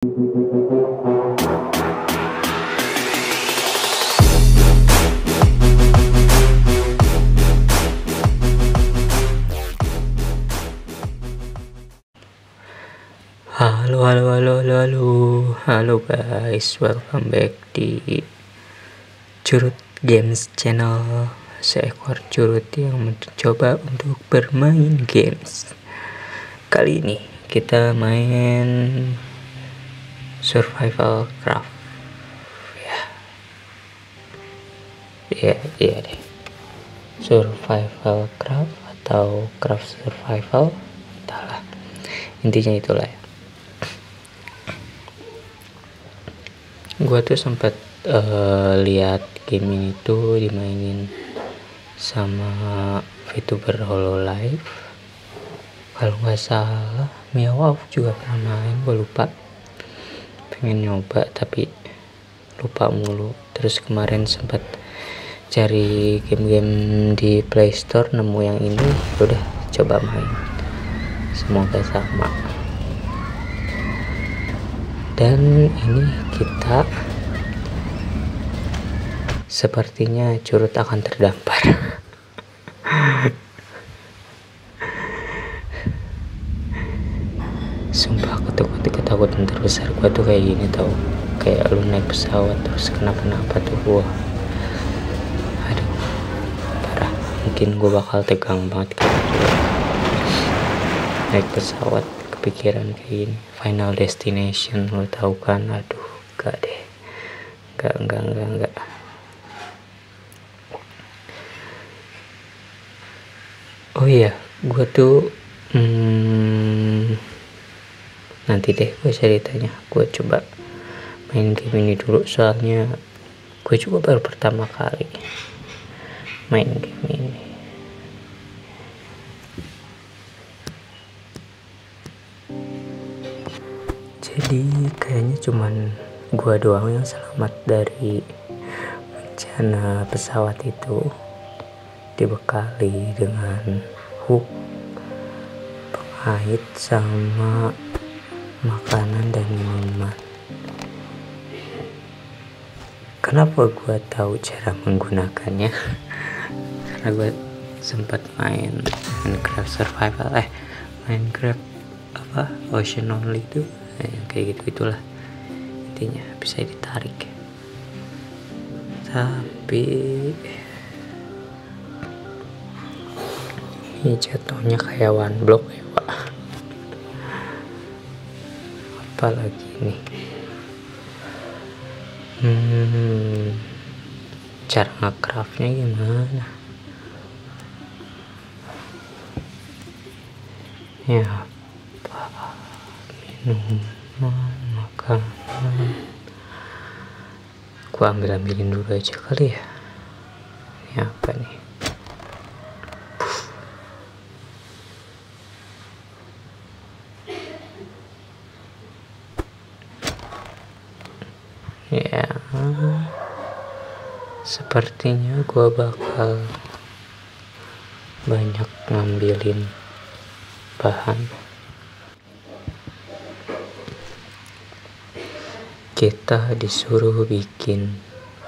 Halo guys, welcome back di Curut Games Channel. Seekor curut yang mencoba untuk bermain games. Kali ini kita main survival craft. Iya deh. Survival craft atau craft survival, entahlah. Intinya itulah ya. Gua tuh sempat lihat game ini tuh dimainin sama VTuber Hololive. Kalau nggak salah Miawow juga pernah main, gue lupa. Pengen nyoba tapi lupa mulu. Terus kemarin sempat cari game-game di Play Store, nemu yang ini, udah coba main. Semoga sama. Dan ini kita sepertinya curut akan terdampar. Sumpah ketakutan terbesar gua tuh kayak gini tau. Kayak lu naik pesawat terus kenapa-napa tuh gua. Aduh, parah. Mungkin gua bakal tegang banget kalau naik pesawat kepikiran kayak gini. Final Destination, lo tahu kan? Aduh, enggak deh. Enggak. Oh iya, gue tuh nanti deh gue ceritanya. Gue coba main game ini dulu, soalnya gue juga baru pertama kali main game ini. Jadi kayaknya cuman gue doang yang selamat dari bencana pesawat itu. Dibekali dengan hook, pengait, sama makanan dan minuman. Kenapa gue tahu cara menggunakannya? Karena gue sempat main Minecraft survival, Minecraft Ocean Only itu, kayak gitulah. Intinya bisa ditarik. Tapi ini jatuhnya kayak one block ya pak. Apalagi nih, cara nge-craftnya gimana ya? Apa minuman, makanan, gua ambilin dulu aja kali ya. Ini apa nih? Ya, sepertinya gua bakal banyak ngambilin bahan. Kita disuruh bikin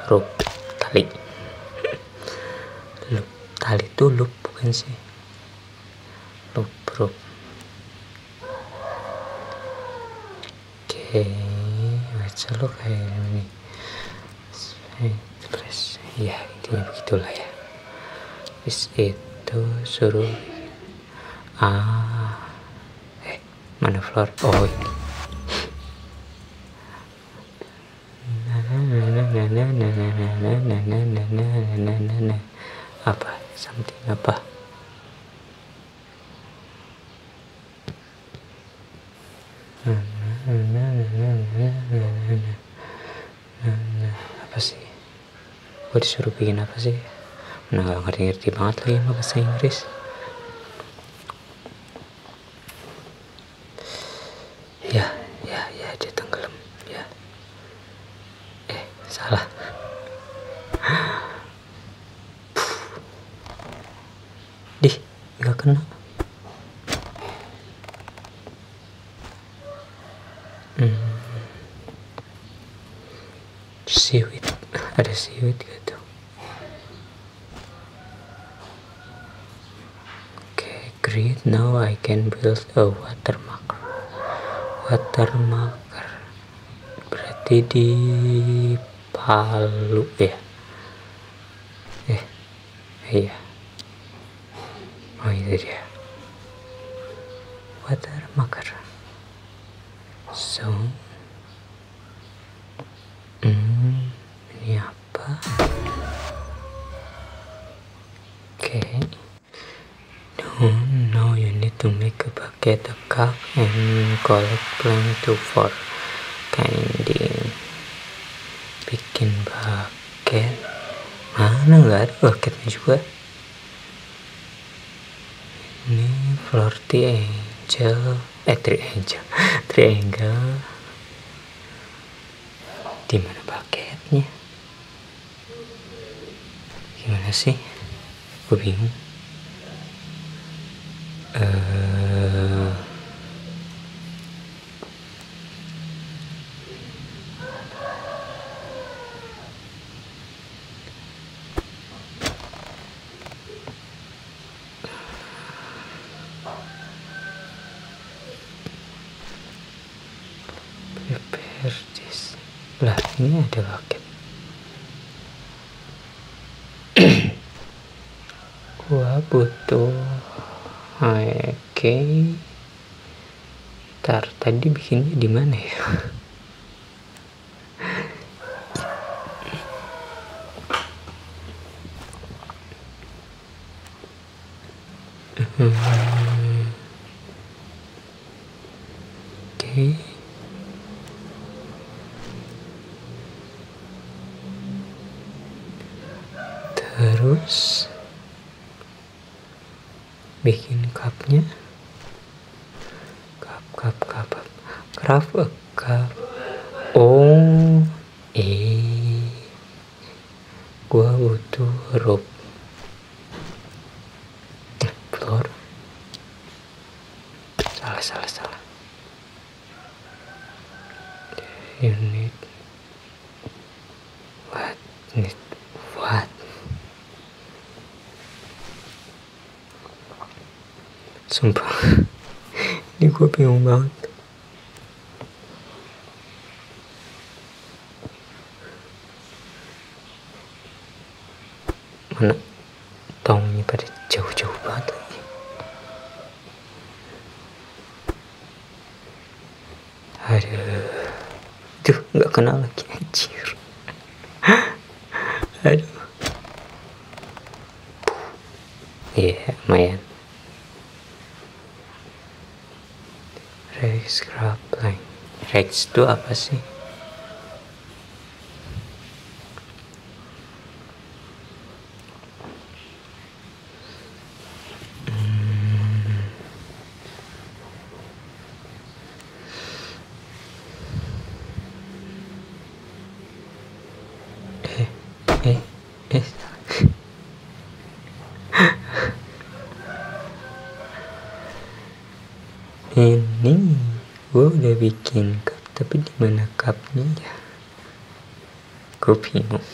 rope tali. Tali itu loop bukan sih? Rope. Oke, baca lo kayak ini. Ya, intinya begitulah ya. Terus itu suruh mana floor? Oh ini. Apa? Something apa? Apa sih? Gue disuruh bikin apa sih? Gak ngerti banget lagi sama bahasa Inggris. Ya, dia tenggelam. Ya. Salah. Gak kena. seaweed. Ada seaweed gitu. Okay, great. Now I can build a water marker. Water marker berarti di Palu ya. Iya. Oh itu dia. Water marker. So ini apa? Okay. Now you need to make a bucket, a cup, and collect plant for kinding. Bikin bucket. Mana nggak ada bucketnya juga. Ini floor triangle. Di mana bucketnya? Gimana sih? Gue bingung. Prepare this. Lah, ini ada bucket. Gua butuh Ntar tadi bikinnya di mana ya? Oke. Terus bikin cupnya. Craft a cup. Gua butuh rope. Floor. Salah. You need what? Sumpah. Ini gue bingung banget. Mana tongnya pada jauh-jauh banget lagi. Aduh, tuh nggak kenal lagi anjir. Aduh. Iya, lumayan. Rex grappling. Rex itu apa sih? Ini gue udah bikin cup, tapi di mana cupnya ya? Gue bingung.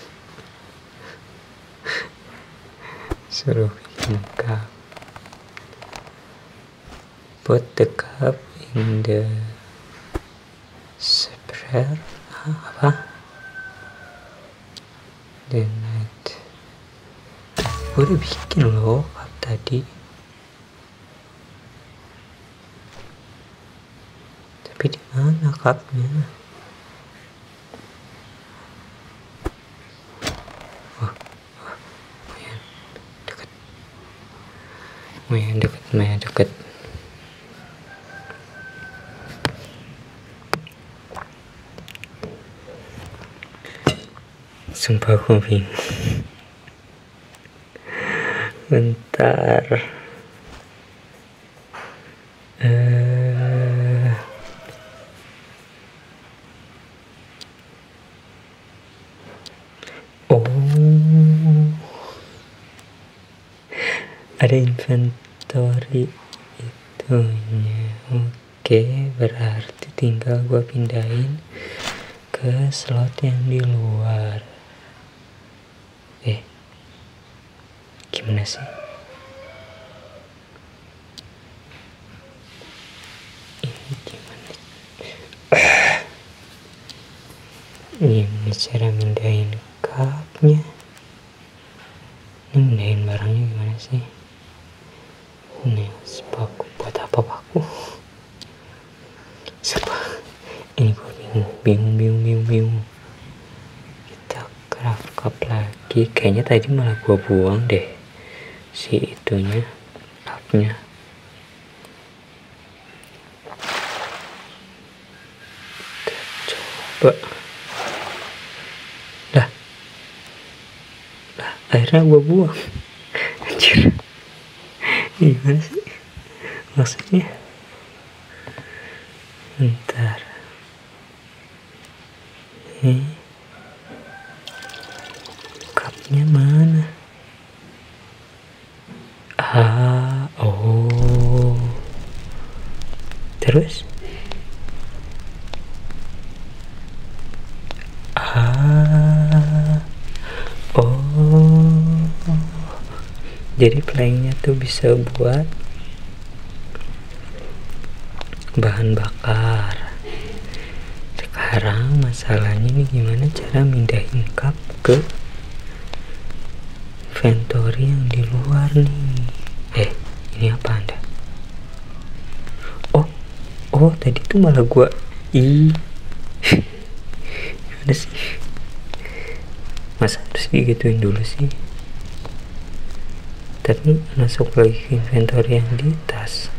Suruh bikin cup. Put the cup in the sprayer. Apa? Then gue udah bikin loh cup tadi. Tapi di mana cupnya? Lumayan deket. Sumpah gue bingung. Bentar. Ada inventory itunya. Oke, berarti tinggal gua pindahin ke slot yang di luar. Gimana sih? Ini gimana? Ini cara mindahin cupnya. Ini mindahin barangnya gimana sih? Ini sepaku buat apa paku? Ini gue bingung. Kita kerakap lagi. Kayaknya tadi malah gue buang deh si itunya, cupnya. Coba. Lah, akhirnya gue buang. Anjir. Gimana sih maksudnya? Bentar. Cupnya mana? Terus? Jadi planknya tuh bisa buat bahan bakar. Sekarang masalahnya nih gimana cara mindahin cup ke inventory yang di luar nih. Ini apa anda? Oh tadi tuh malah gua gimana sih? Masa harus digituin dulu sih? Tapi masuk lagi ke inventory yang di tas.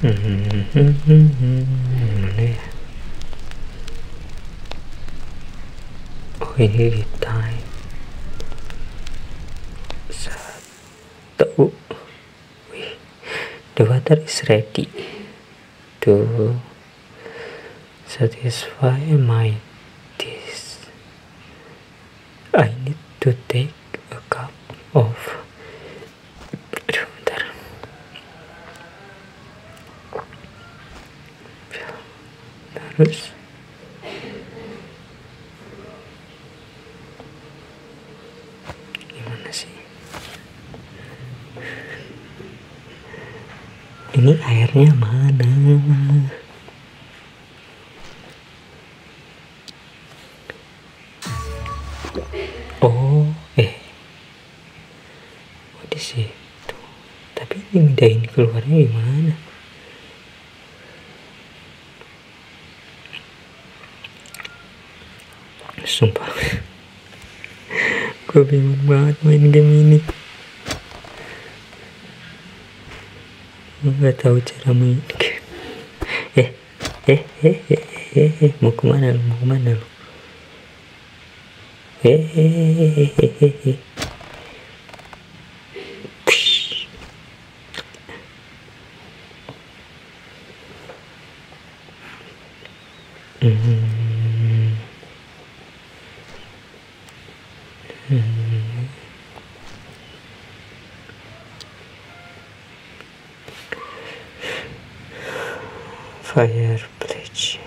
Mana ya? Oh ini di time 1. The water is ready to satisfy my taste. I need to take a cup of bentar. Terus gimana sih? Ini airnya mana? Di situ. Tapi ini mindahin keluarnya gimana? Sumpah. Gue bingung banget main game ini. Gue gak tahu cara main game. Mau kemana lu? Fireplace.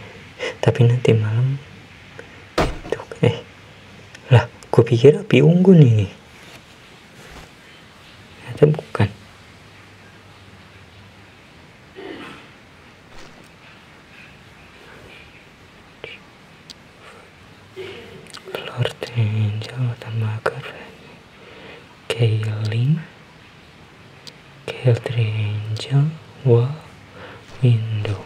Tapi nanti malam itu lah, gue pikir api unggun ini. Ternyata bukan. Lord Angel tambah keren. Kailin Angel wall window.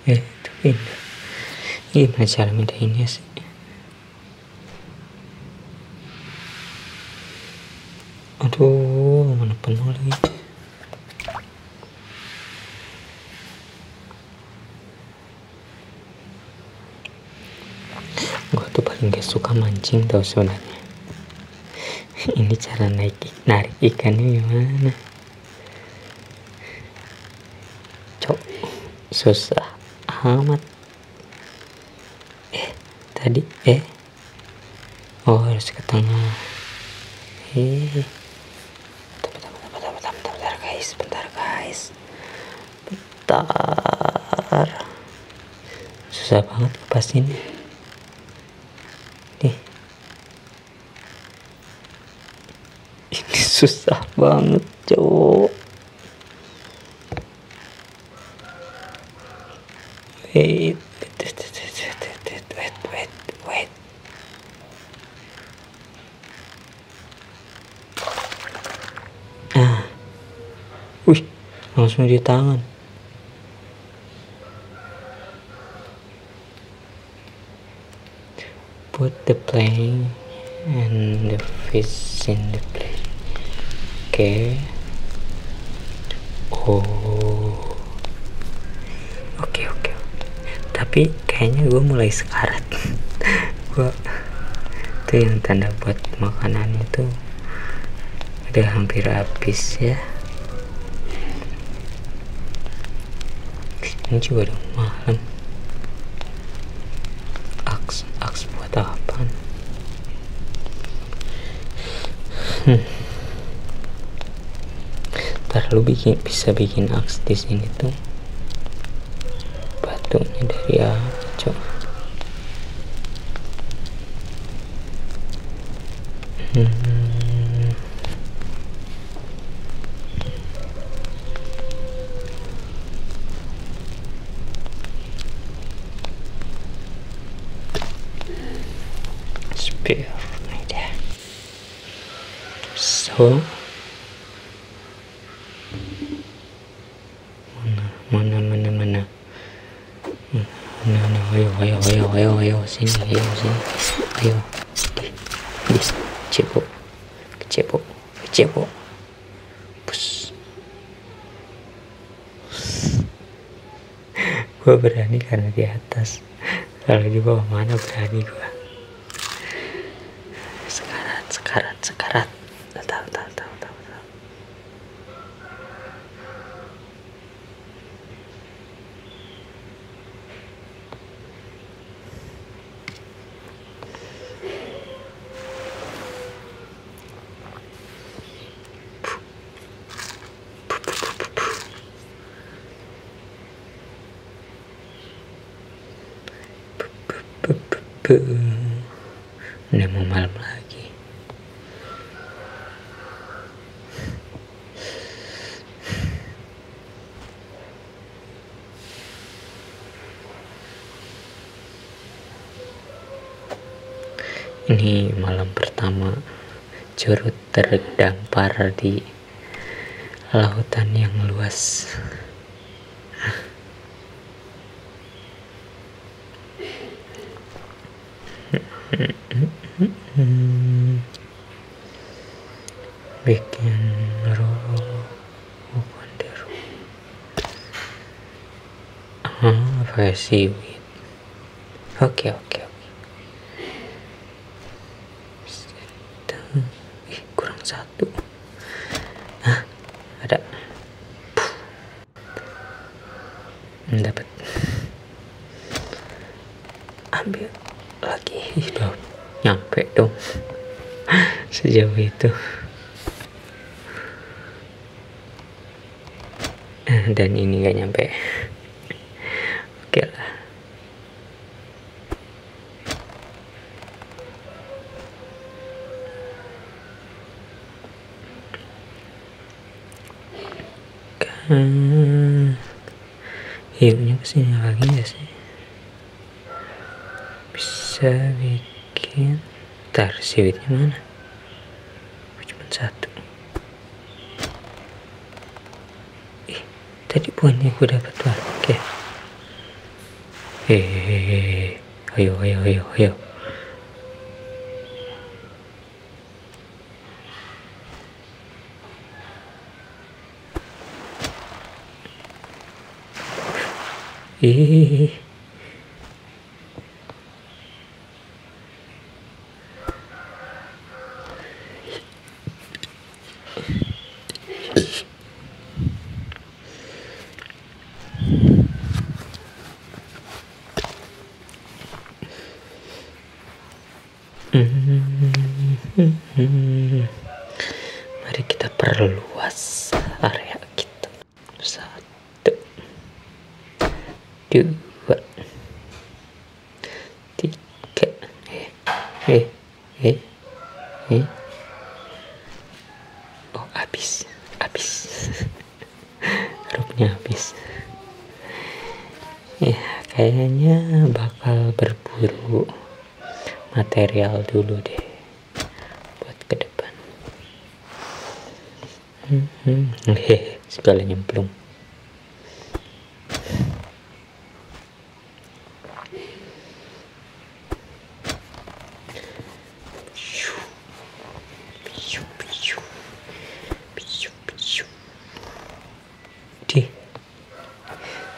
Itu pindah. Gimana cara mindahinnya sih? Aduh, mana penuh lagi. Gue tuh paling gak suka mancing tau sebenarnya. Ini cara narik ikannya gimana? Cok, susah amat. Tadi oh harus ke tengah. Bentar guys, bentar. Susah banget lepasin. Ini susah banget, cowok. Wait. Wih, langsung di tangan. Put the plane and the fish in the plane. Oke. Oke. Tapi kayaknya gue mulai sekarat. Gue tuh yang tanda buat makanannya tuh udah hampir habis ya. Ini juga udah malam. Aks buat apaan? Ntar lu bisa bikin aks di sini tuh. Batunya dari apa, cok? Spear nih deh. So mana ayo sini ayo kecepo pus. Gue berani karena di atas, kalau di bawah mana berani gue. Sekarat tahu. Udah mau malam lagi. Ini malam pertama curut terdampar di lautan yang luas. Bikin versi with. Oke. Kurang satu. Ada. Dapat. Ambil lagi. Udah nyampe dong. Sejauh itu. Dan ini gak nyampe. Oke lah. Hiunya kesini lagi gak sih? Bisa bikin. Ntar siwitnya mana? Cuma satu. Tadi buahnya gue dapat tuh. Oke. Ayo. perluas area kita. 1, 2, 3. Oh, habis rupnya habis. Ya, kayaknya bakal berburu material dulu deh buat ke depan. Segala nyemplung.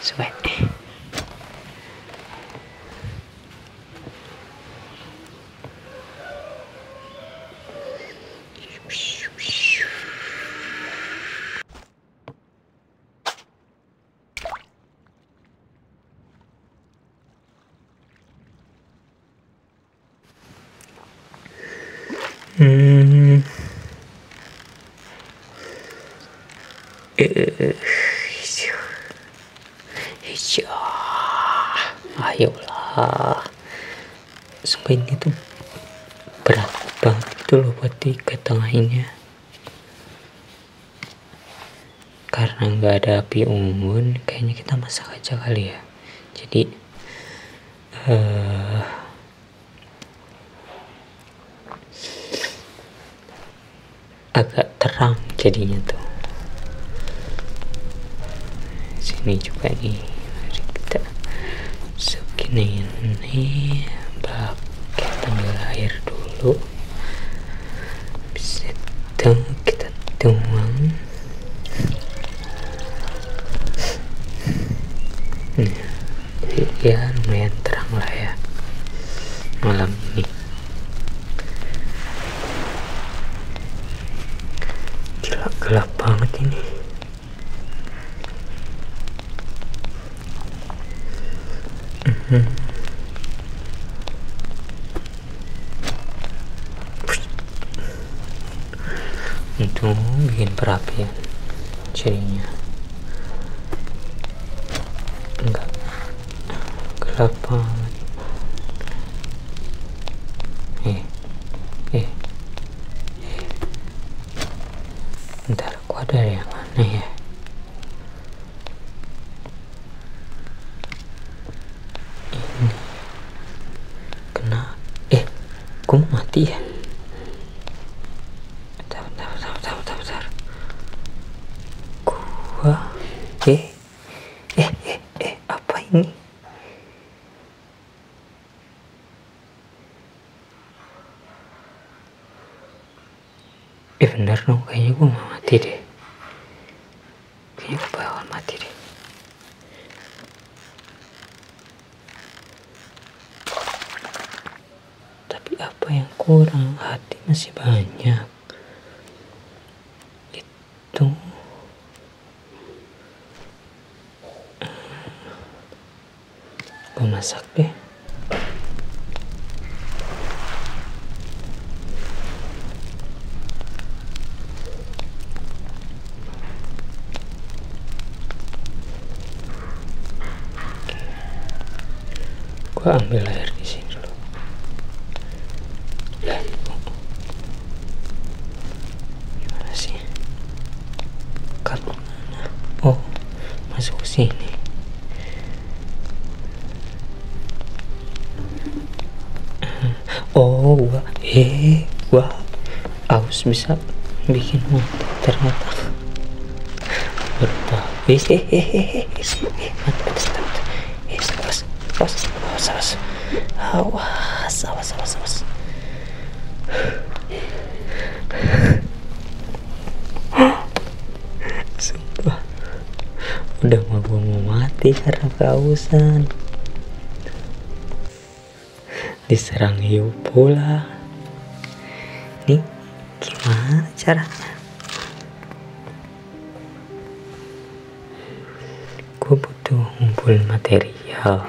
Sweat. Ayolah, sumpah ini tuh berat banget gitu loh buat diketengahinnya, karena nggak ada api unggun. Kayaknya kita masak aja kali ya, jadi agak terang jadinya tuh. Sini juga nih, mari kita masukin ini bucket, ambil air dulu, habis itu kita tuang. Jadi ya lumayan terang lah ya malam ini. Gila, gelap banget ini. Untuk bikin perapian jadinya enggak gelap banget. Bentar, kok ada yang aneh ya? Ini kena kok mati ya? Bentar. Gua apa ini? Bener dong, kayaknya gue mau mati deh. Kayaknya gue bakal mati deh. Tapi apa yang kurang? Hati masih banyak. Itu gue masak deh. Gua ambil air di sini dulu. Gimana sih? Kalau mana? Oh, masuk ke sini. Oh, gua aus bisa bikin mati ternyata. Bertahu. Awas. Sumpah, udah mau mati karena kehausan. Diserang hiu pula. Nih, gimana caranya? Gue butuh ngumpulin material,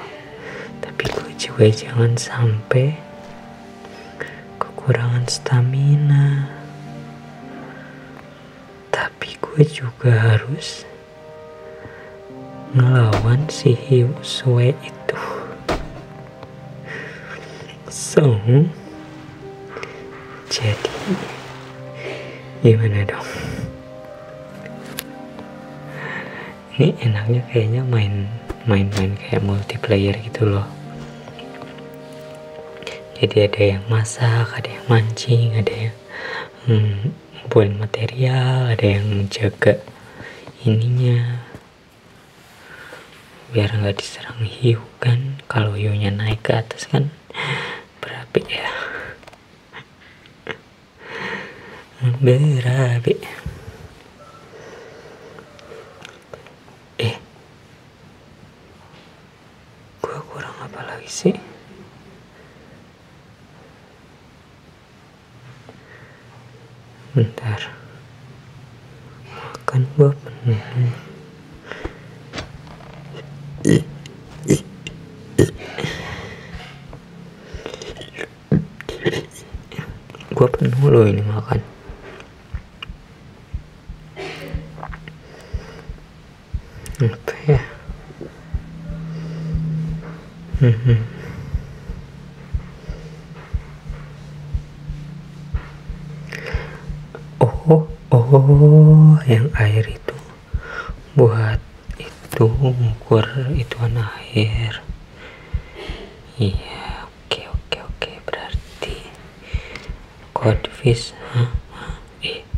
tapi gue juga jangan sampai kekurangan stamina. tapi gue juga harus ngelawan si hiu suwe itu. So jadi gimana dong? Ini enaknya kayaknya main kayak multiplayer gitu loh. Jadi ada yang masak, ada yang mancing, ada yang ngumpulin material, ada yang jaga ininya biar nggak diserang hiu kan. Kalau hiunya naik ke atas kan berapi ya. Berapi. Gua kurang apa lagi sih? Bentar, makan gua penuh. Gua penuh loh ini makan. Apa ya? Oh, yang air itu buat itu ngukur ituan air. Iya, oke. Berarti codfish.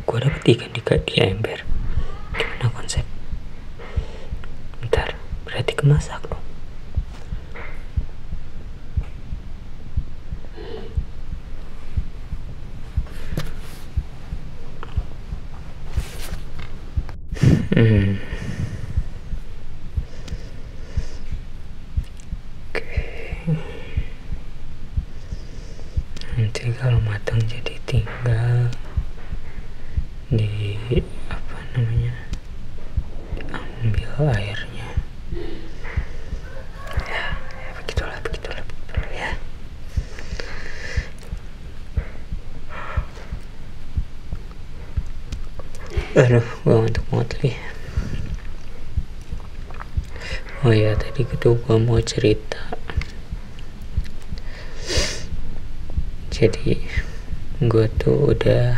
Gua dapet ikan di ember. Gimana konsep? Bentar, berarti kemasak dong. Nanti kalau matang jadi tinggal di ambil airnya. Ya begitulah ya. Aduh, gua ngantuk banget lagi. Oh ya, tadi gua mau cerita. Jadi gue tuh udah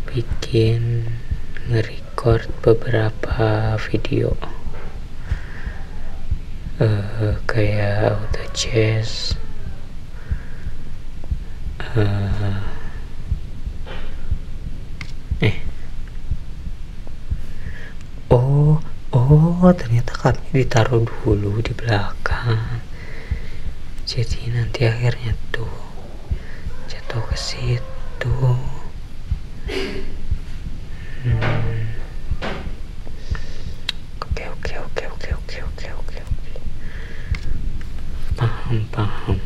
bikin nge-record beberapa video kayak auto chess, ternyata kami ditaruh dulu di belakang. Jadi nanti akhirnya tuh jatuh ke situ. Oke. Paham.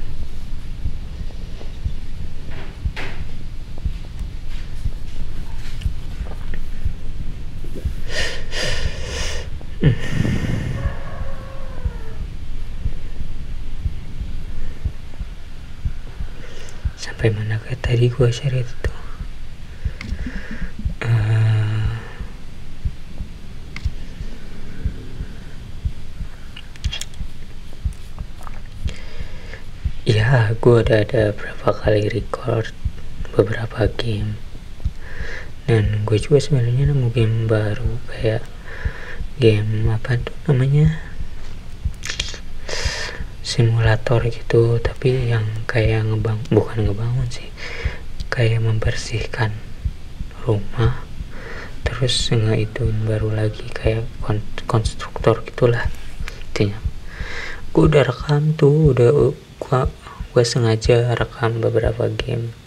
Sampai mana ke tadi gue share itu? Ya, gue udah ada berapa kali record beberapa game, dan gue juga sebenarnya nemu game baru kayak game apa tuh namanya, simulator gitu, tapi yang kayak bukan ngebangun sih, kayak membersihkan rumah, terus nggak itu baru lagi kayak konstruktor gitulah intinya. Gue udah rekam tuh, gue sengaja rekam beberapa game,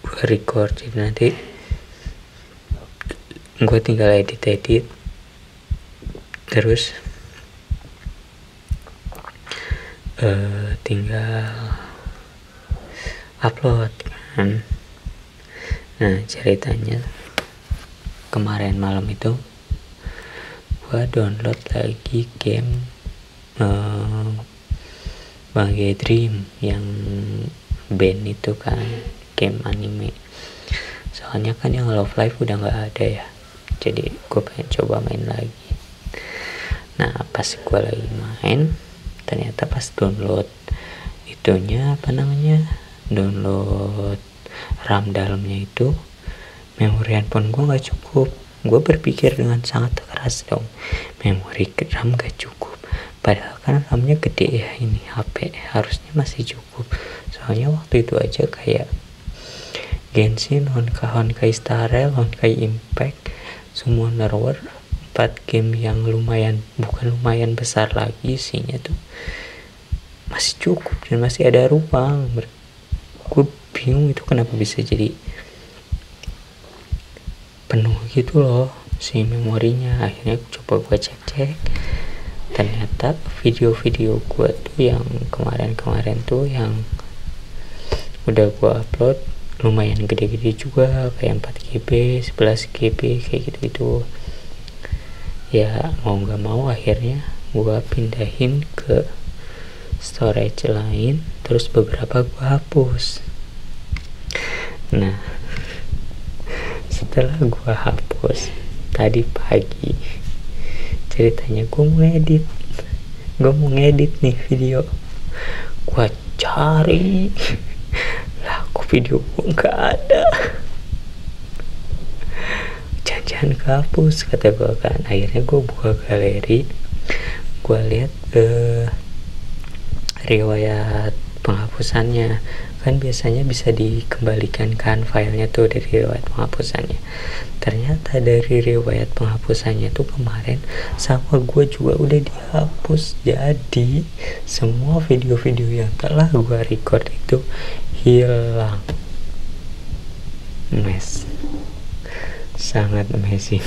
gue record, jadi nanti gue tinggal edit terus tinggal upload kan. Nah, ceritanya kemarin malam itu gue download lagi game Bangge Dream yang band itu kan, game anime. soalnya kan yang Love Live udah nggak ada ya, jadi gue pengen coba main lagi. Nah pas gue lagi main, ternyata pas download itunya download RAM dalamnya itu, memori handphone gue nggak cukup. Gue berpikir dengan sangat keras dong, memori RAM gak cukup, padahal kan RAM-nya gede ya, ini HP harusnya masih cukup. Soalnya waktu itu aja kayak Genshin, Honkai Star Rail, Honkai Impact, Summoner War, 4 game yang bukan lumayan besar lagi isinya tuh, masih cukup dan masih ada ruang. Gue bingung itu kenapa bisa jadi penuh gitu loh si memorinya. Akhirnya coba gue cek, ternyata video-video gue tuh yang kemarin tuh yang udah gue upload lumayan gede-gede juga, kayak 4 GB, 11 GB kayak gitu-gitu ya. Mau gak mau akhirnya gue pindahin ke storage lain, terus beberapa gue hapus. Nah setelah gue hapus tadi pagi, ceritanya gue mau ngedit nih video. Gue cari lah, kok video gue nggak ada, jangan kehapus kata gue kan. Akhirnya gue buka galeri, gue lihat riwayat penghapusannya. Kan biasanya bisa dikembalikan kan filenya tuh dari riwayat penghapusannya. Ternyata dari riwayat penghapusannya tuh kemarin sama gue juga udah dihapus. Jadi semua video-video yang telah gue record itu hilang. Sangat amazing.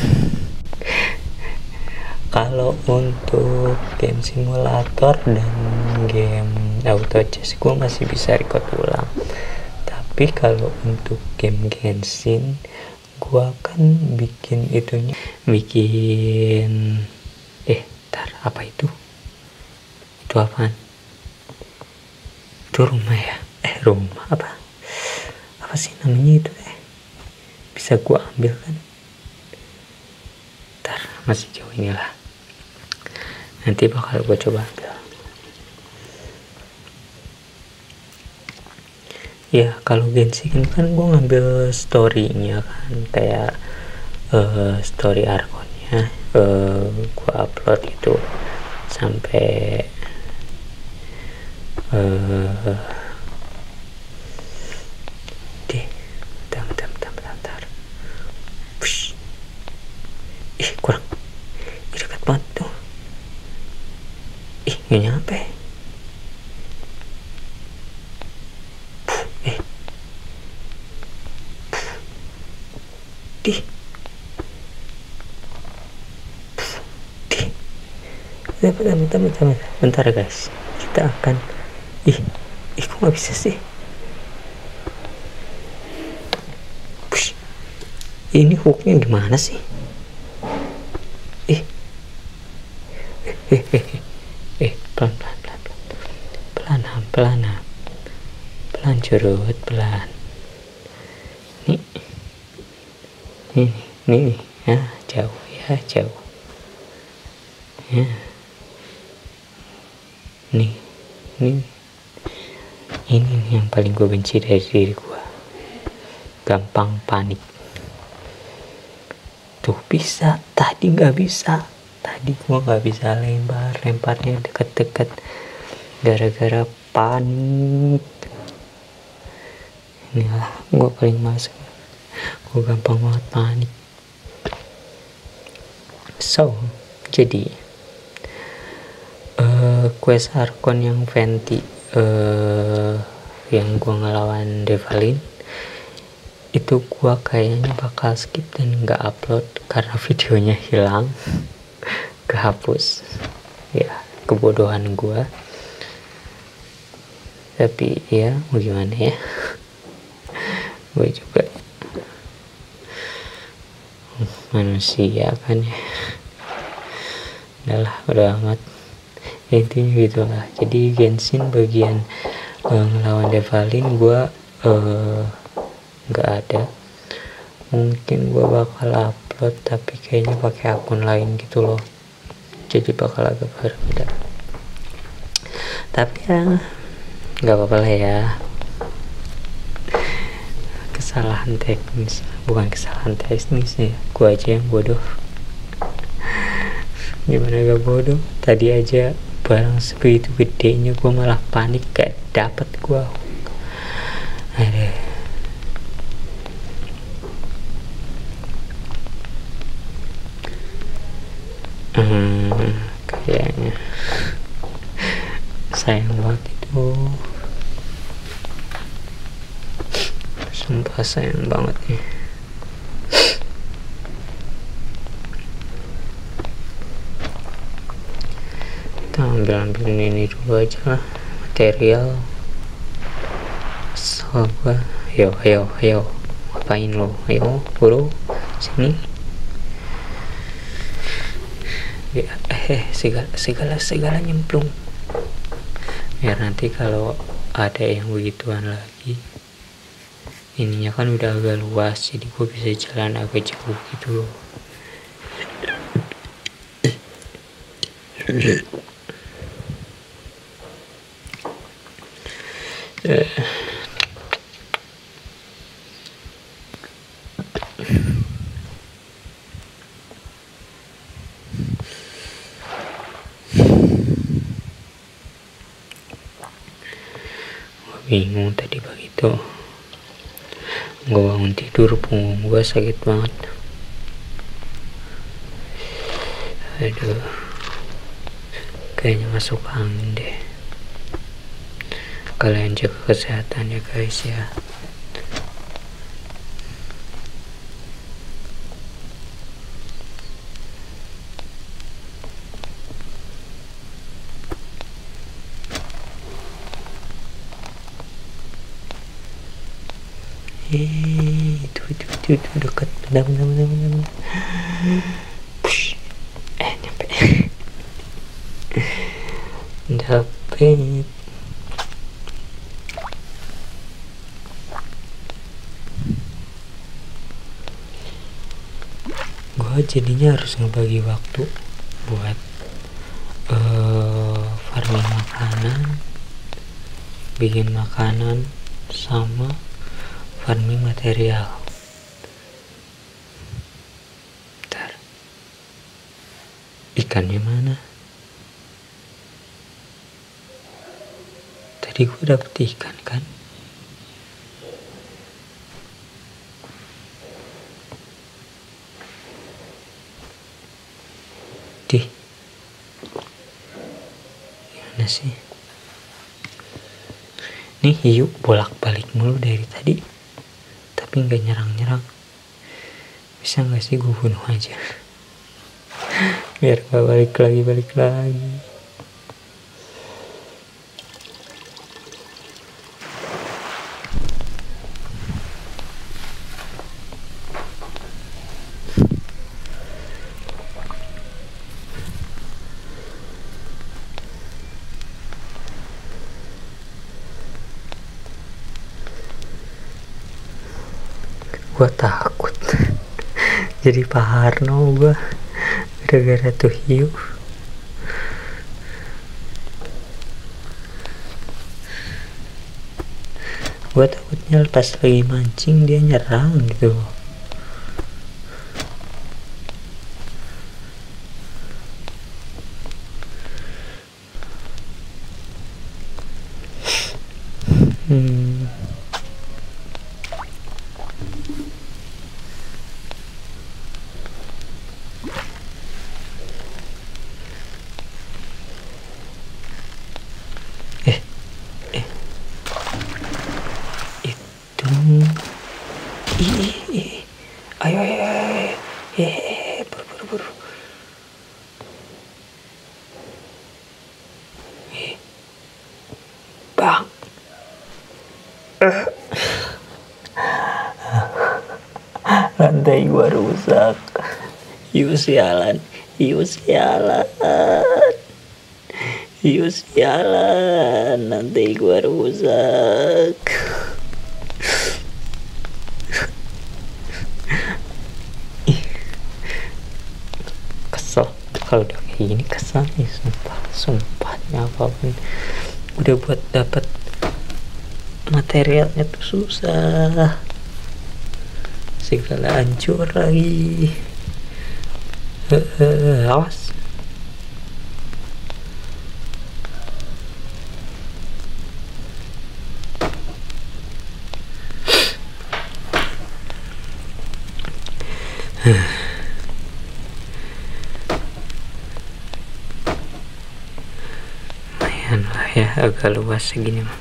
Kalau untuk game simulator dan game auto chess gue masih bisa record ulang, tapi kalau untuk game Genshin gue kan bikin apa itu apaan? Itu rumah ya? Rumah apa sih namanya itu? Bisa gue ambil kan? Masih jauh inilah, nanti bakal gue coba ambil. Ya kalau Genshin kan gue ngambil story-nya kan, kayak story Archon-nya gue upload itu sampai bentar. Kurang dekat banget tuh, nggak nyampe. Bentar guys, kita akan kok nggak bisa sih. Ini hooknya gimana sih? Pelan curut, pelan. Nih ya, jauh ya. Nih ini yang paling gue benci dari diri gue, gampang panik. Tuh bisa, tadi nggak bisa. Tadi gue nggak bisa lemparnya deket-deket gara-gara panik. Inilah gue paling males, gue gampang banget panik. So jadi quest Archon yang Venti yang gue ngelawan Devalin itu gue kayaknya bakal skip dan gak upload karena videonya hilang, kehapus ya, kebodohan gue. Tapi ya mau gimana ya, gue juga manusia kan ya, udah amat. Intinya gitulah. Jadi Genshin bagian ngelawan Devalin gue nggak ada. mungkin gue bakal upload tapi kayaknya pakai akun lain gitu loh, jadi bakal agak berbeda. Tapi ya nggak apa-apa lah ya, kesalahan teknis, bukan kesalahan teknis ya, gue aja yang bodoh. Gimana gak bodoh, tadi aja barang sebegitu gedenya gue malah panik gak dapet gue. Aduh. Kayaknya sayang banget itu, sumpah sayang banget nih. Kita ambil ini dulu aja lah, material. So gua, ayo ngapain lo, ayo buru sini. Segala nyemplung, biar nanti kalau ada yang begituan lagi, ininya kan udah agak luas, jadi gue bisa jalan agak jauh gitu loh. Bingung tadi begitu gue bangun tidur, punggung gue sakit banget. Aduh, kayaknya masuk angin deh. Kalian jaga kesehatan ya guys ya. Itu dekat, bentar. Push. Nyampe. Dapet. Gue jadinya harus ngebagi waktu buat farming makanan, bikin makanan, sama farming material. Bentar, ikannya mana? Tadi gue dapet ikan kan? Gimana sih? Nih hiu bolak-balik mulu dari tadi, tapi nggak nyerang. Bisa nggak sih gue bunuh aja? Biar nggak balik lagi. Gue takut jadi Pak Harno gue gara-gara tuh hiu. Gue takutnya pas lagi mancing dia nyerang gitu. Ayo, buru. Bang. Lantai gua rusak. Hiu sialan. Lantai gua rusak. kalau udah kayak gini kesal nih, sumpahnya apapun udah buat dapat materialnya tuh susah, segala hancur lagi. Awas. Lumayan lah ya, agak luas segini mah.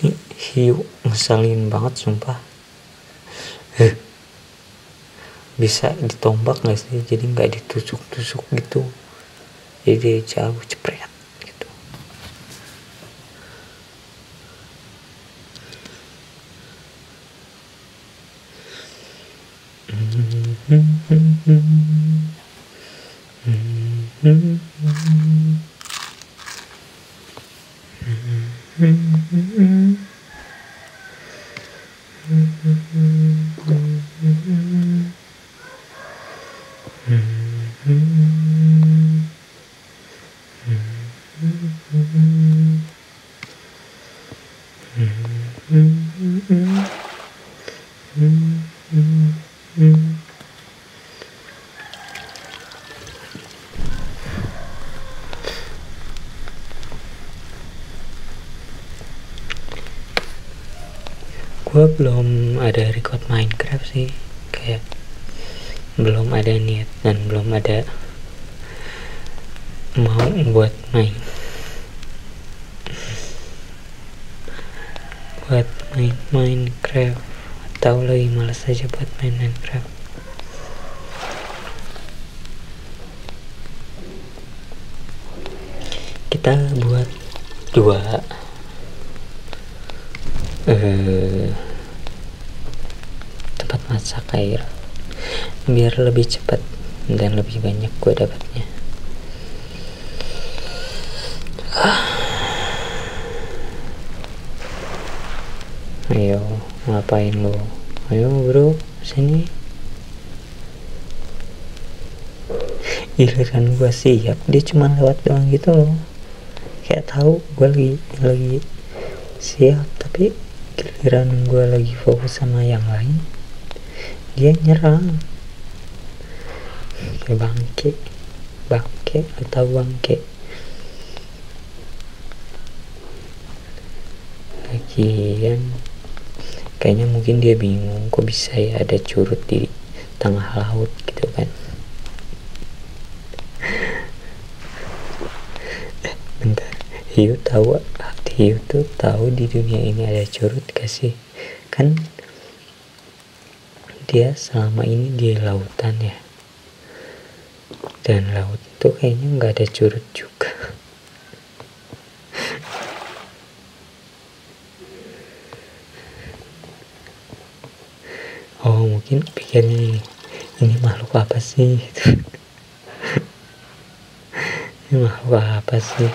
Nih hiu ngeselin banget sumpah. Bisa ditombak nggak sih, jadi nggak ditusuk-tusuk gitu, jadi jauh cepret gitu. Gue belum ada record Minecraft sih, kayak belum ada niat dan belum ada mau buat main Minecraft, atau lagi malas aja buat main Minecraft. Kita buat dua tempat masak air biar lebih cepat dan lebih banyak gue dapatnya. Ayo, ngapain lo? Ayo bro, sini. Giliran gue siap, dia cuma lewat doang gitu loh. Kayak tahu gue lagi siap, tapi giliran gue lagi fokus sama yang lain, dia nyerang. Kayak bangke atau bangke. Lagian kayaknya mungkin dia bingung kok bisa ya ada curut di tengah laut gitu kan. Bentar, hiu tuh tahu di dunia ini ada curut gak sih? Kan dia selama ini di lautan ya, dan laut tuh kayaknya nggak ada curut juga. Oh mungkin pikirnya ini makhluk apa sih? Ini makhluk apa sih?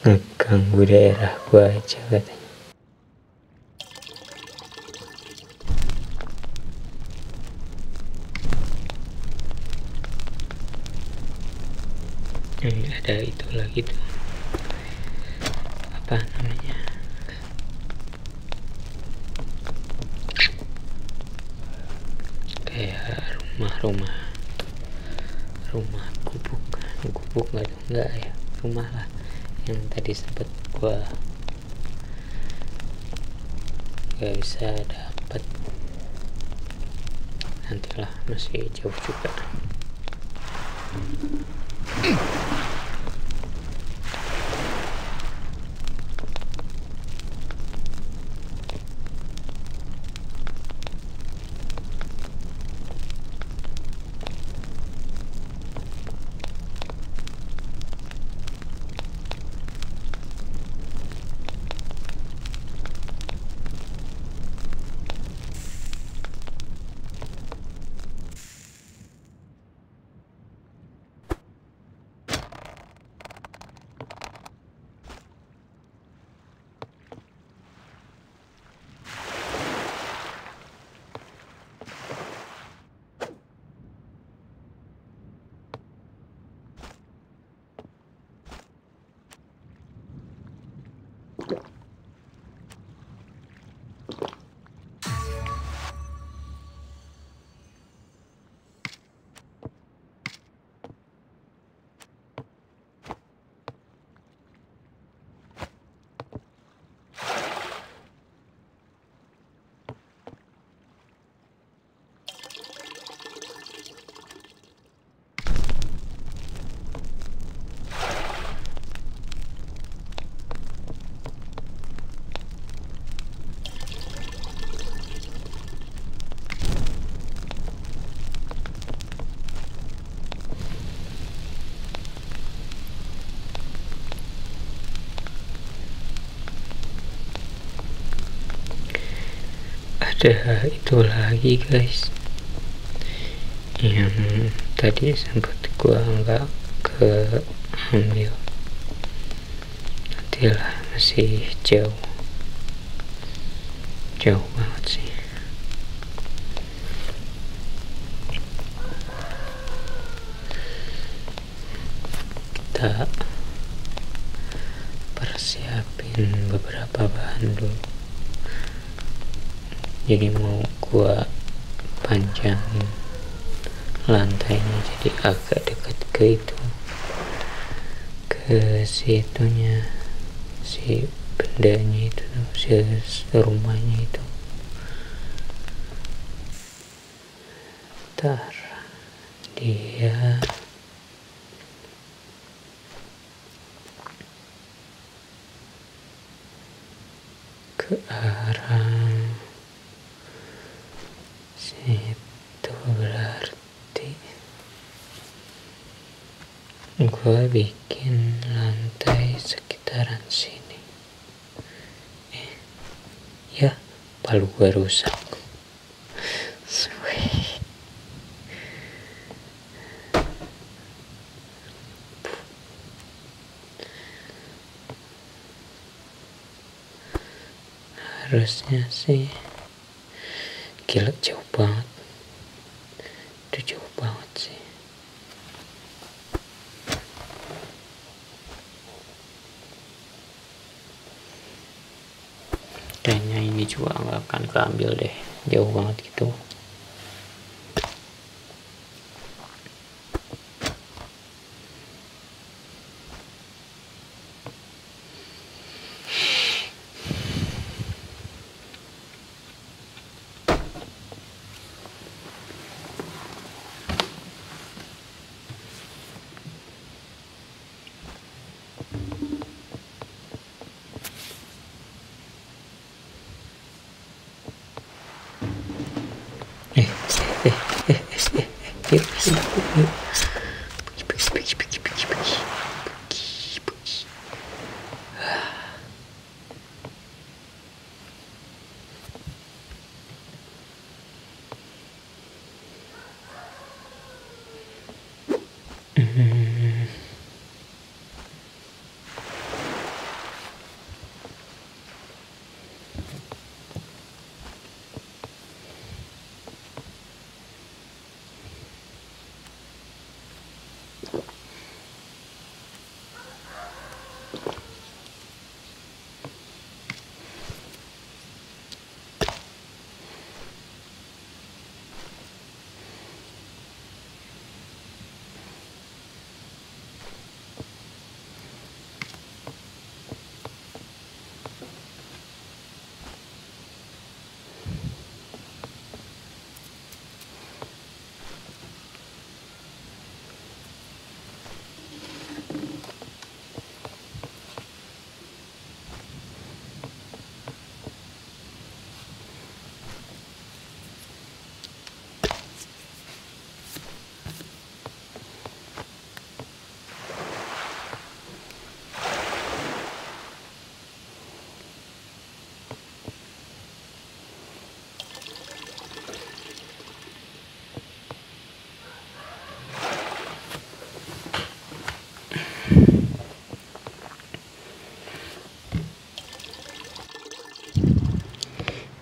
Ngeganggu daerah gua aja katanya. Ada itu lagi tuh, apa namanya, kayak rumah gubuk enggak ya, rumah lah yang tadi sempet gua gak bisa dapet. Nantilah, masih jauh juga. ada itu lagi guys, yang tadi sempat gua nggak ke ambil, nantilah, masih jauh banget sih. Kita persiapin beberapa bahan dulu. Jadi mau gua panjang lantainya jadi agak dekat ke itu, ke situnya, si bendanya itu, si rumahnya itu. Ntar dia ke arah situ, berarti gua bikin lantai sekitaran sini. Ya, palu gua rusak. Harusnya sih, gila jauh banget, itu jauh banget sih. Kayaknya ini juga nggak akan keambil deh, jauh banget gitu.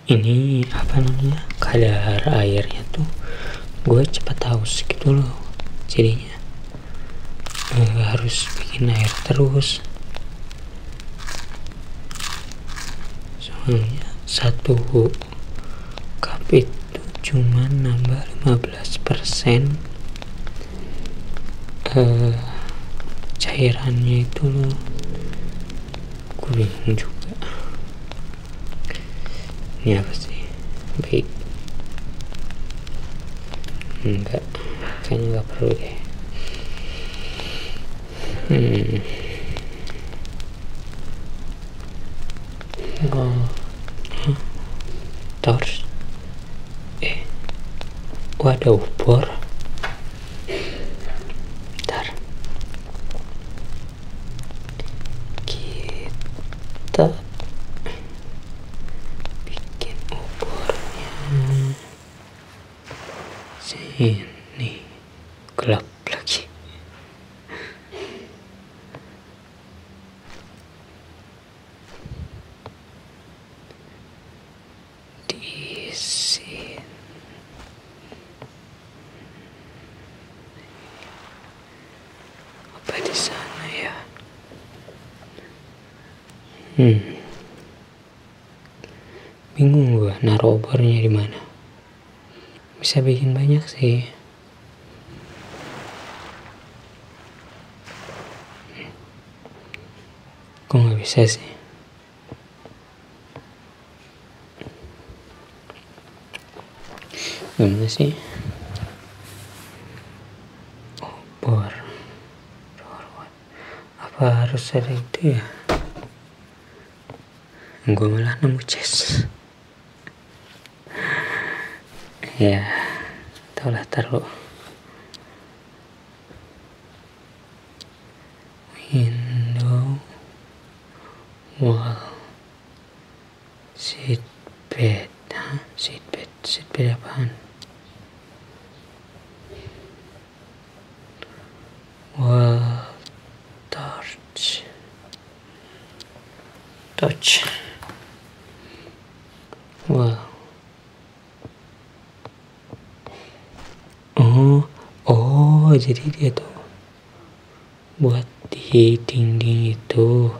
Ini apa namanya, kadar airnya tuh gue cepat haus gitu loh, jadinya harus bikin air terus, soalnya satu cup itu cuma nambah 15% cairannya itu loh. Gue bingung juga ini apa sih, baik enggak, kayaknya nggak perlu deh. Tors ada obor. Bentar, kita bikin obornya. Sini gelap lagi. Di sini. Apa di sana ya? Bingung gua naruh obornya di mana. Bisa bikin banyak sih. Kok nggak bisa sih? Gimana sih? Obor. Apa harus ada itu ya? Gue malah nemu chest. Ya, tau lah, taruh window, wall, seat bed. Seat bed apaan? Wall, torch. Wall. Jadi dia tuh buat di dinding itu.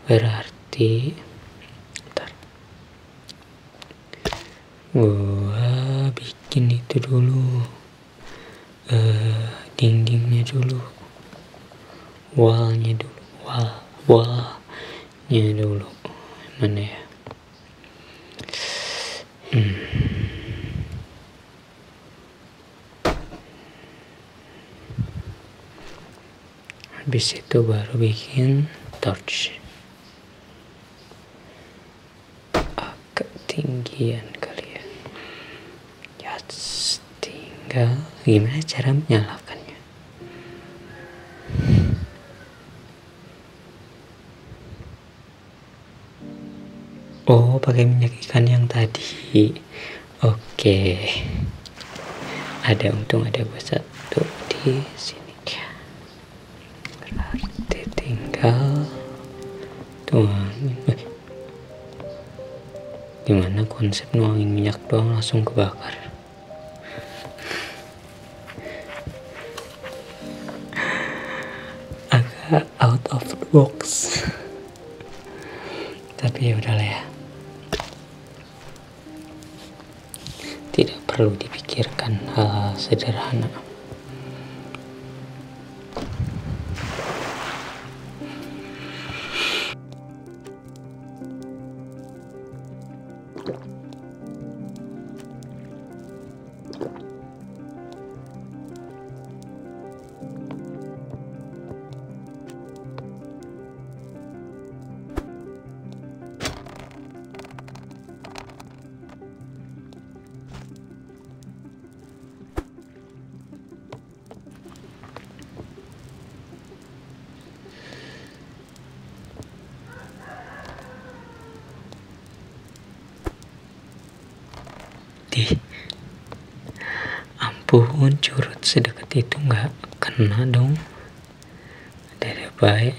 Berarti ntar gua bikin itu dulu, dindingnya dulu, wallnya dulu. Mana ya? Habis itu baru bikin torch. Agak tinggian kali ya. Tinggal gimana cara menyalakannya. Oh, pakai minyak ikan yang tadi. Oke. Untung ada buat satu di sini. Berarti tinggal tuangin. Gimana konsep nuangin minyak doang langsung kebakar? Agak out of the box. Tapi ya udahlah ya. Tidak perlu dipikirkan hal sederhana. Ampun, curut sedekat itu nggak kena dong. Ada baik.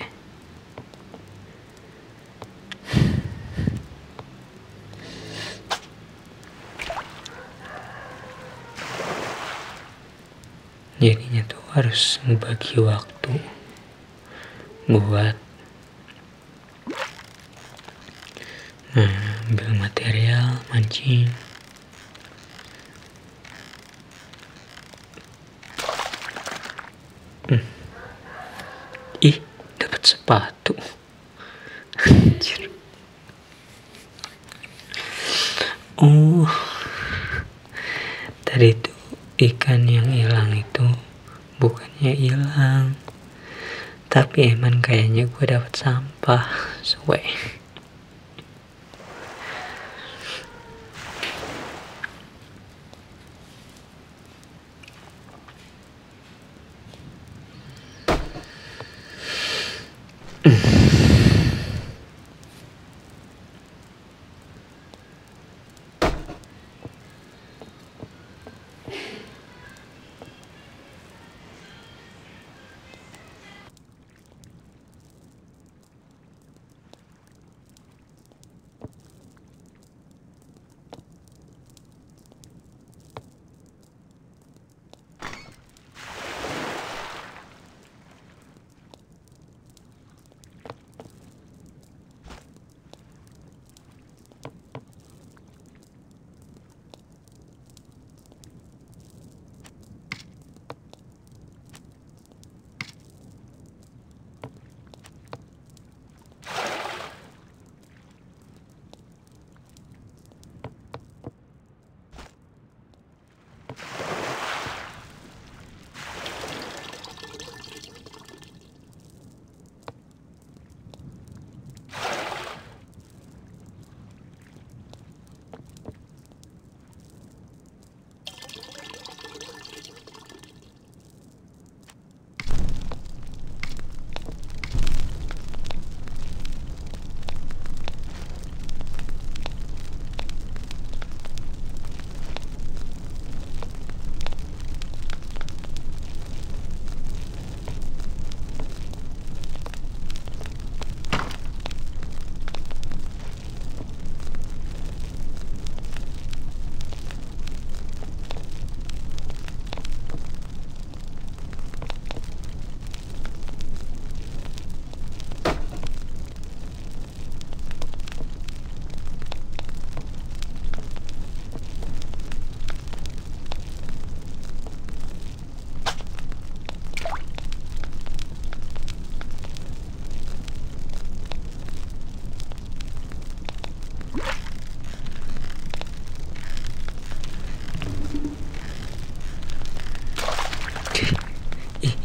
Jadinya tuh harus ngebagi waktu buat ambil material, mancing. Ih, dapat sepatu. Anjir. Oh, tadi itu ikan yang hilang itu bukannya hilang, tapi emang kayaknya gue dapat sampah. Suwe.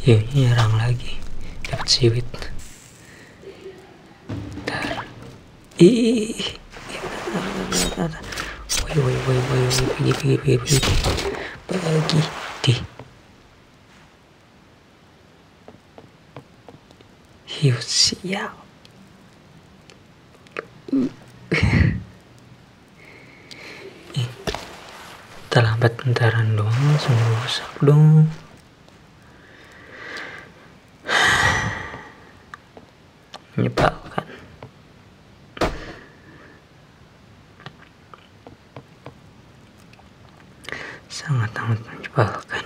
Yuk nyerang lagi, dapat siwit. Bentar. Ih, woi, pergi deh. Yuk siap. Terlambat bentaran doang langsung rusak dong. Menyebalkan. Sangat amat menyebalkan.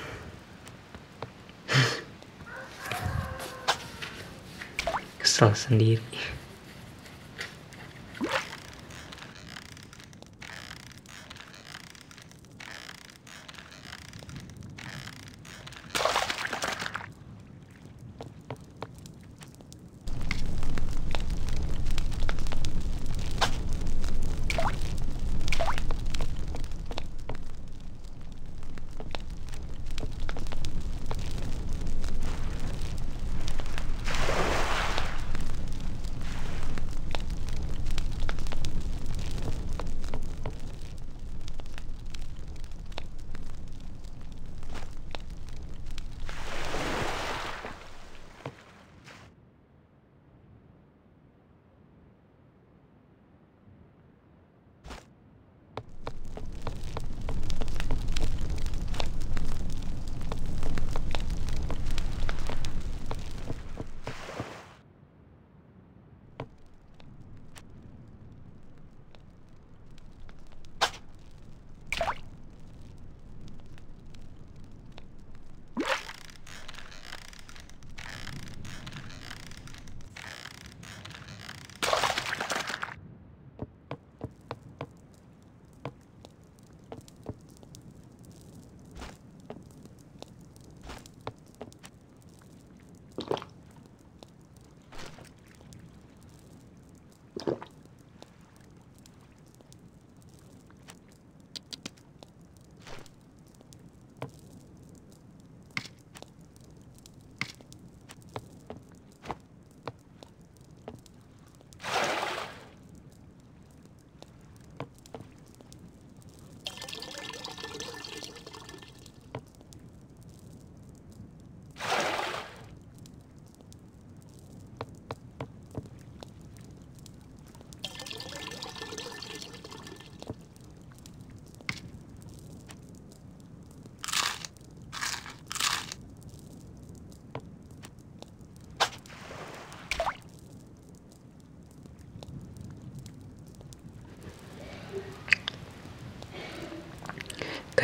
Kesal sendiri.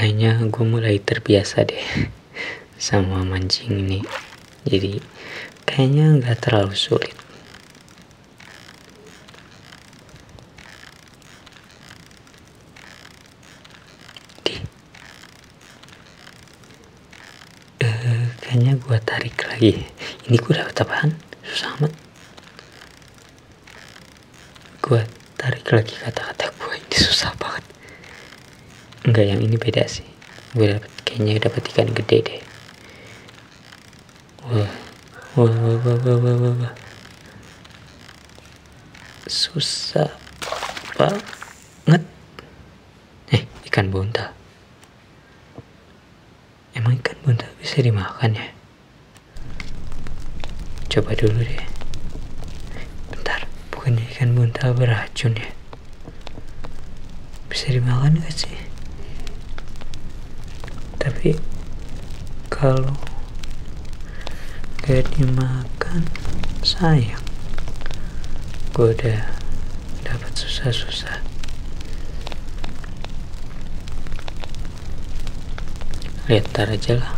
Kayaknya gue mulai terbiasa deh sama mancing ini, jadi kayaknya nggak terlalu sulit. Kayaknya gue tarik lagi. Ini gue dapet apaan? Susah amat. Gue tarik lagi kata-kata gue, ini susah banget. Enggak, yang ini beda sih. Gue kayaknya dapet ikan gede deh. Wah. Susah banget. Ikan buntal. Emang ikan buntal bisa dimakan ya? Coba dulu deh. Bentar, bukannya ikan buntal beracun ya? Bisa dimakan gak sih? Tapi kalau gak dimakan sayang. Gue udah dapat susah-susah. Lihat ntar aja lah.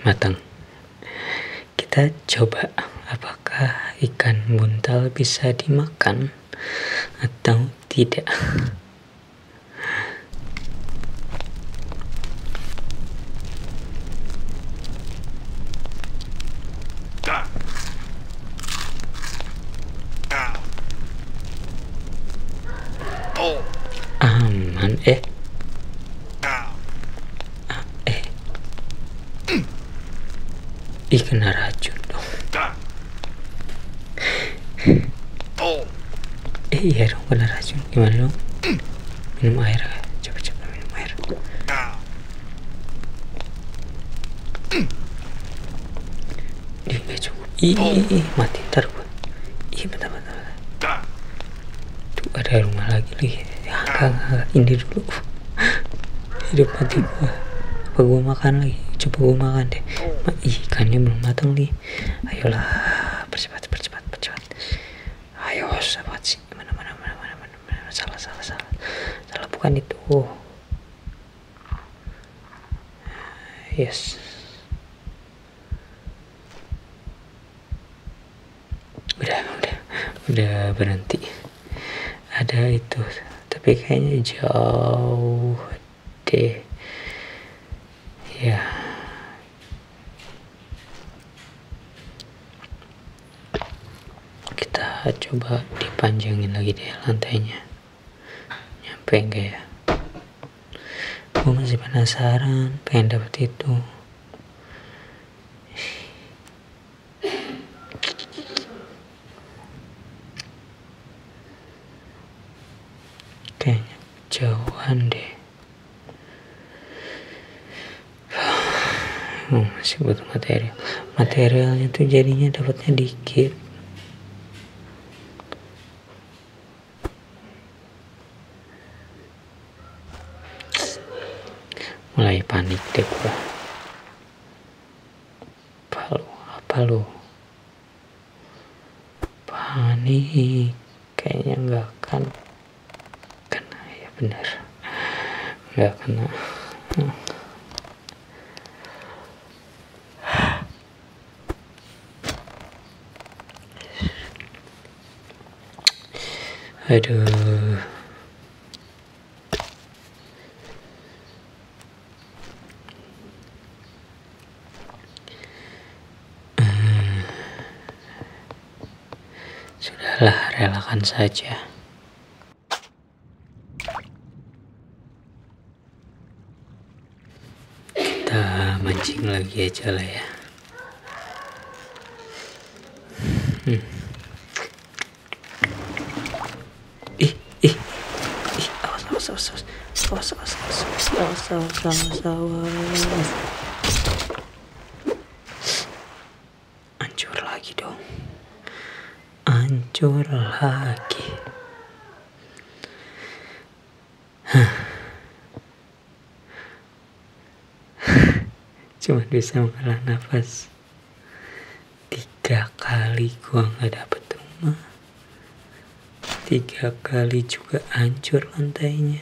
matang. Kita coba apakah ikan buntal bisa dimakan atau tidak. Aman kena racun dong. Iya dong, kena racun. Gimana dong? Minum air, coba minum air. Dia nggak cukup. Mati ntar gua. Bentar. Tuh ada rumah lagi. Enggak, ini dulu. Hidup mati gua. Apa gua makan lagi? Coba gua makan deh. Ikannya belum matang nih. Ayolah, percepat. Ayo, sahabat sih. Mana. Salah bukan itu. Yes. Udah berhenti. Ada itu, tapi kayaknya jauh deh. Ya. Kita coba dipanjangin lagi deh lantainya. Nyampe enggak ya? Gue masih penasaran, pengen dapet itu. Kayaknya jauhan deh. Masih butuh materialnya tuh jadinya dapatnya dikit. Mulai panik deh gua. Apa lu? Panik. Kayaknya nggak akan kena. Ya benar, nggak kena. Aduh. Sudahlah, relakan saja. Kita mancing lagi aja lah ya. Awas. Hancur lagi dong. Cuma bisa mengalah nafas. 3 kali gua nggak dapet rumah. 3 kali juga hancur lantainya.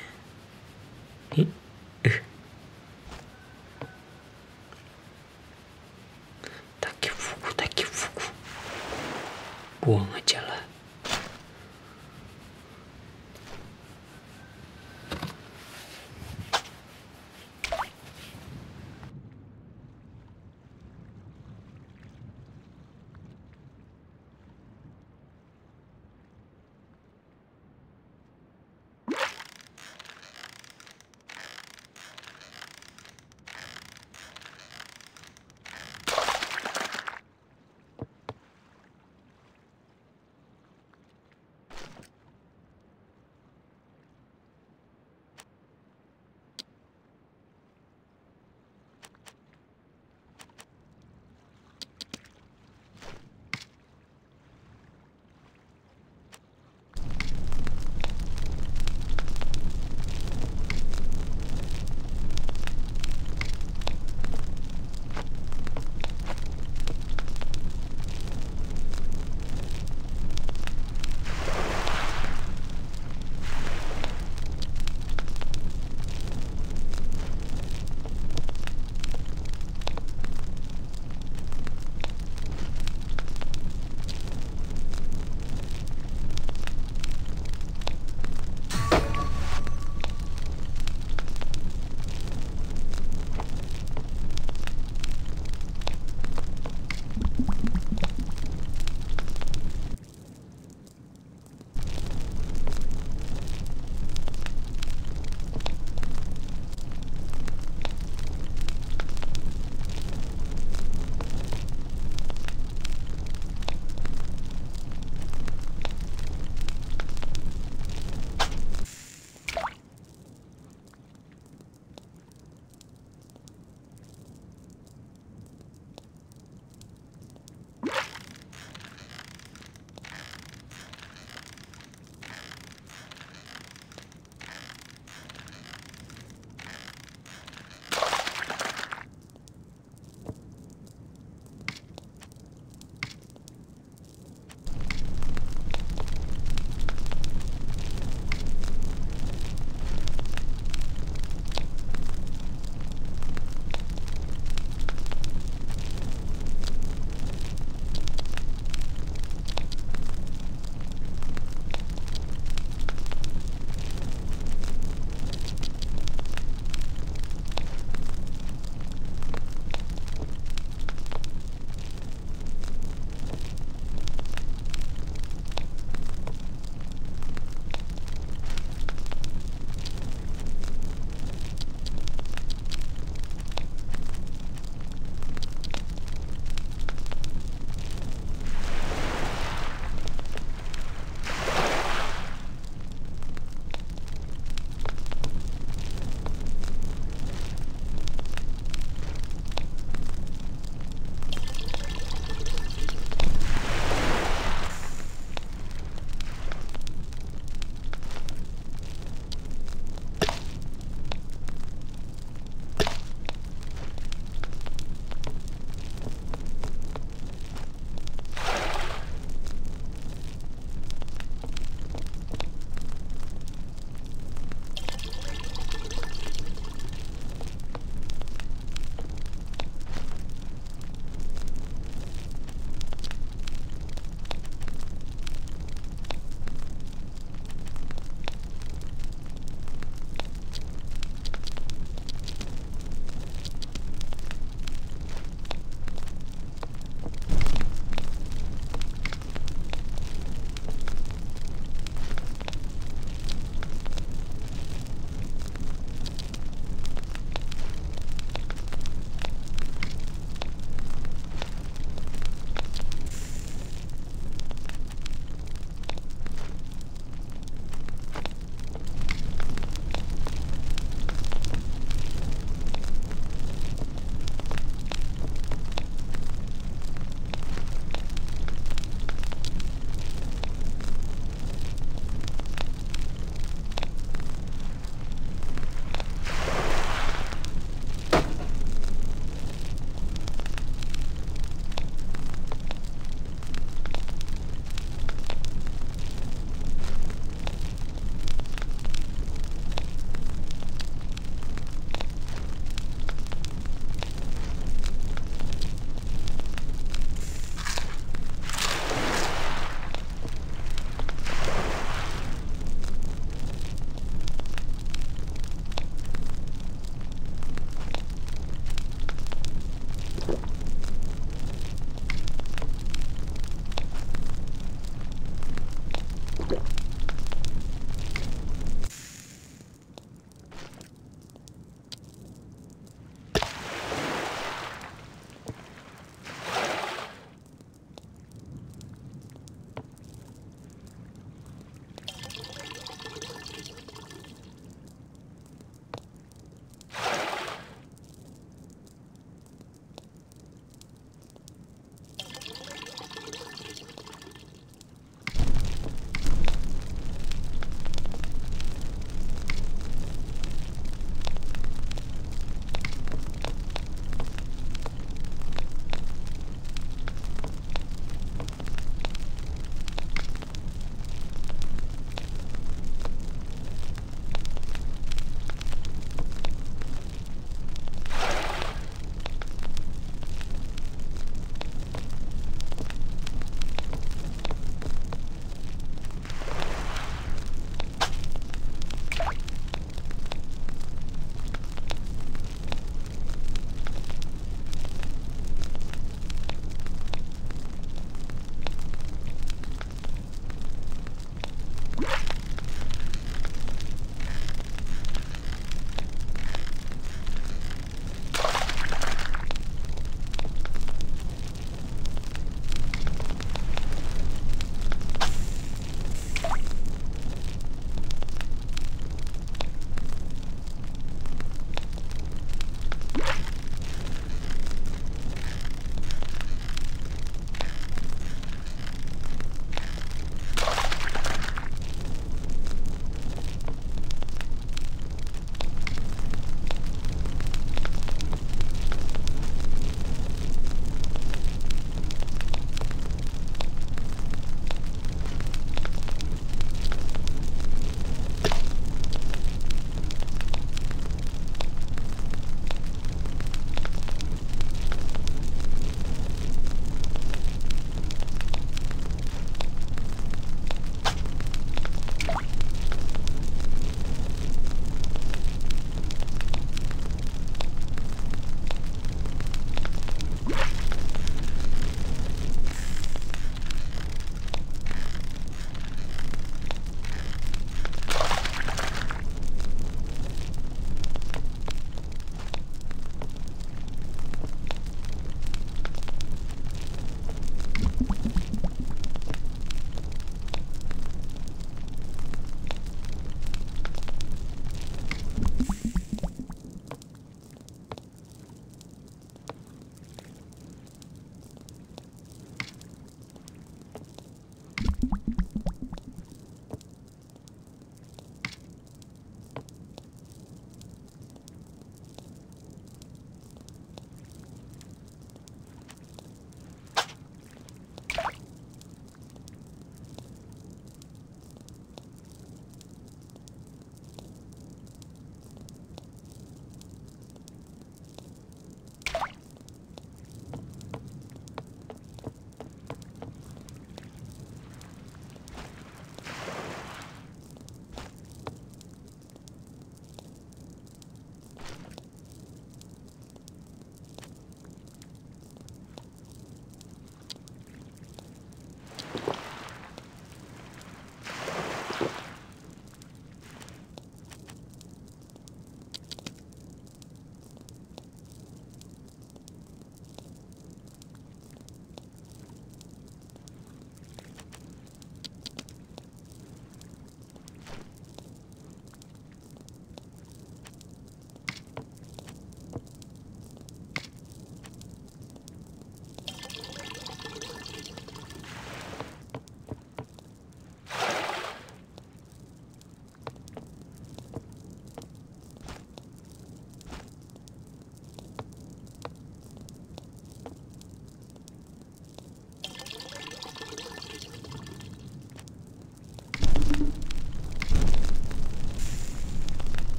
Takifuku. Buang aja lah.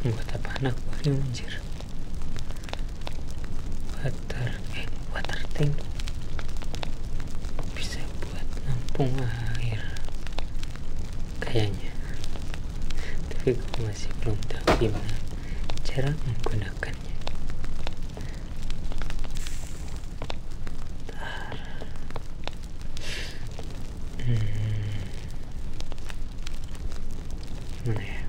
Buat apaan akuarium anjir? Water tank bisa buat nampung air kayaknya, tapi gue masih belum tahu gimana cara menggunakannya. Gimana ya?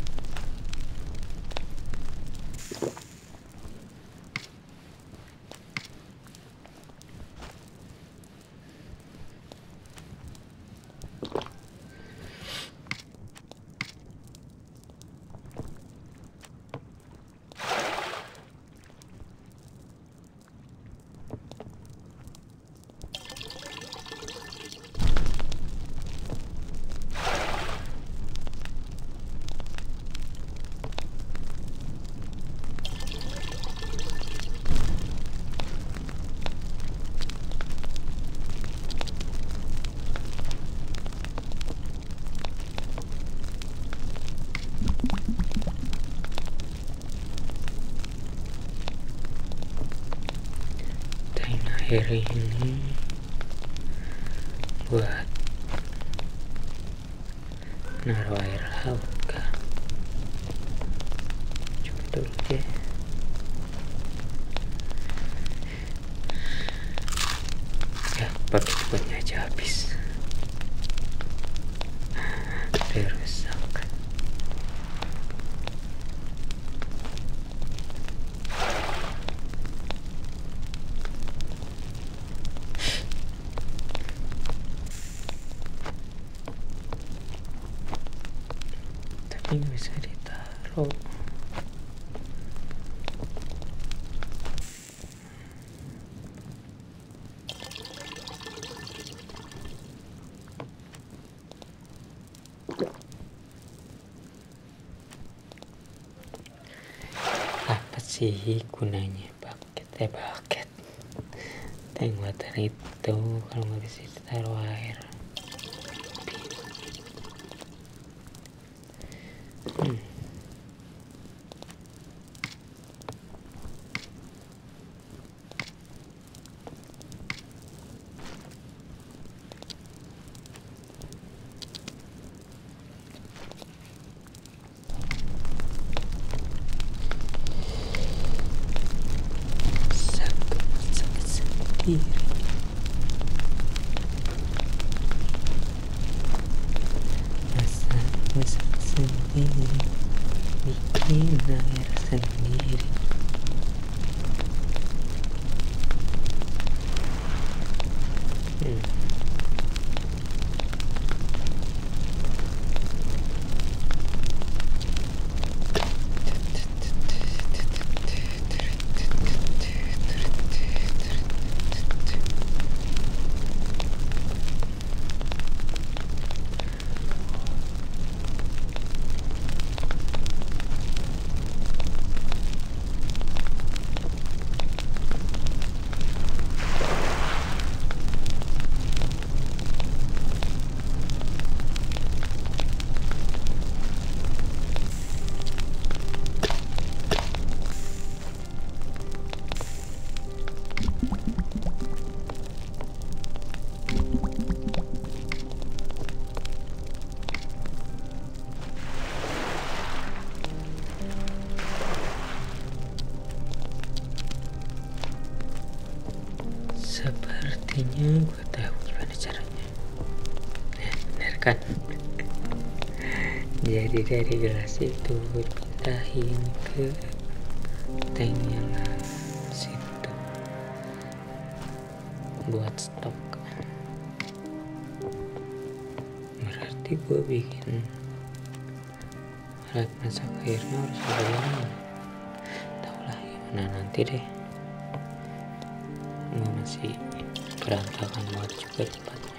Air ini buat naruh air laut kan. Coba dulu deh. Ya, pakai cepatnya aja habis. Udah rusak. Ini bisa ditaruh. Apa sih gunanya bucket tank water itu kalau nggak bisa ditaruh air? Masak sendiri, bikin air sendiri. Sepertinya gue tahu gimana caranya. Bener kan? Jadi dari gelas itu gue pindahin ke tank yang situ buat stok. Berarti gue bikin alat masak airnya harus ada yang tau lah gimana nanti deh. Gue masih berantakan banget juga tempatnya.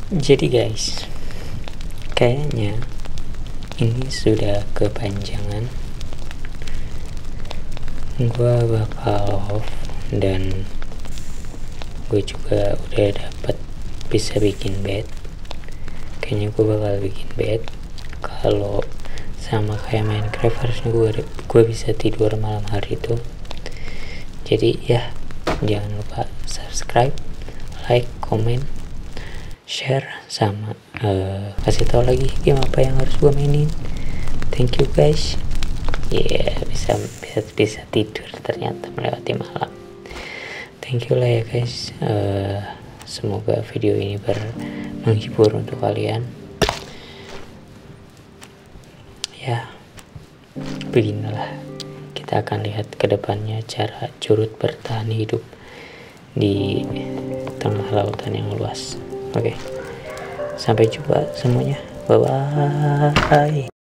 Jadi guys, kayaknya ini sudah kepanjangan. Gue bakal off, dan gue juga udah dapat bisa bikin bed. Kayaknya gue bakal bikin bed. Kalau sama kayak Minecraft, harusnya gue bisa tidur malam hari itu. Jadi ya, jangan lupa subscribe, like, comment, share, sama kasih tahu lagi game apa yang harus gue mainin. Thank you guys. Bisa tidur ternyata melewati malam. Thank you lah ya guys. Semoga video ini menghibur untuk kalian. Ya, beginilah, kita akan lihat kedepannya cara Curut bertahan hidup di tengah lautan yang luas. Oke, sampai jumpa semuanya. Bye bye.